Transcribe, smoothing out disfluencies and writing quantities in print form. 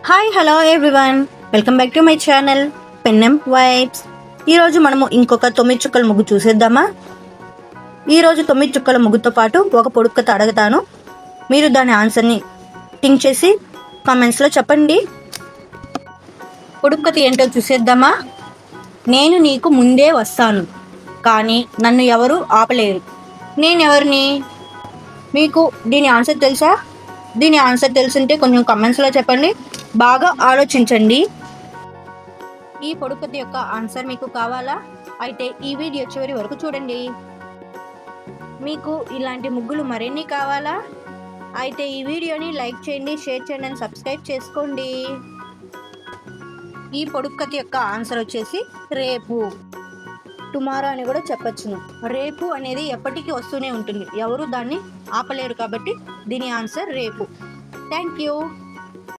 Hi hello everyone, welcome back to my channel పెన్నెం vibes. ఈరోజు మనము ఇంకొక 9 చుక్కల ముగ్గు చూసేద్దామా. ఈరోజు 9 చుక్కల ముగ్గుతో పాటు ఒక పొడుపు కథ అడుగుతాను. మీరు దాని ఆన్సర్ని థింక్ చేసి కామెంట్స్లో చెప్పండి. పొడుపు కథ ఏంటో చూసేద్దామా. నేను నీకు ముందే వస్తాను, కానీ నన్ను ఎవరు ఆపలేరు. నేనెవరిని? మీకు దీని ఆన్సర్ తెలుసా? దీని ఆన్సర్ తెలుసుంటే కొంచెం కామెంట్స్లో చెప్పండి. బాగా ఆలోచించండి. ఈ పొడుపు కథ యొక్క ఆన్సర్ మీకు కావాలా? అయితే ఈ వీడియో చివరి వరకు చూడండి. మీకు ఇలాంటి ముగ్గులు మరిన్ని కావాలా? అయితే ఈ వీడియోని లైక్ చేయండి, షేర్ చేయండి అండ్ సబ్స్క్రైబ్ చేసుకోండి. ఈ పొడుపు కథ యొక్క ఆన్సర్ వచ్చేసి రేపు, టుమారో అని కూడా చెప్పచ్చును. రేపు అనేది ఎప్పటికీ వస్తూనే ఉంటుంది, ఎవరు దాన్ని ఆపలేరు. కాబట్టి దీని ఆన్సర్ రేపు. Thank you.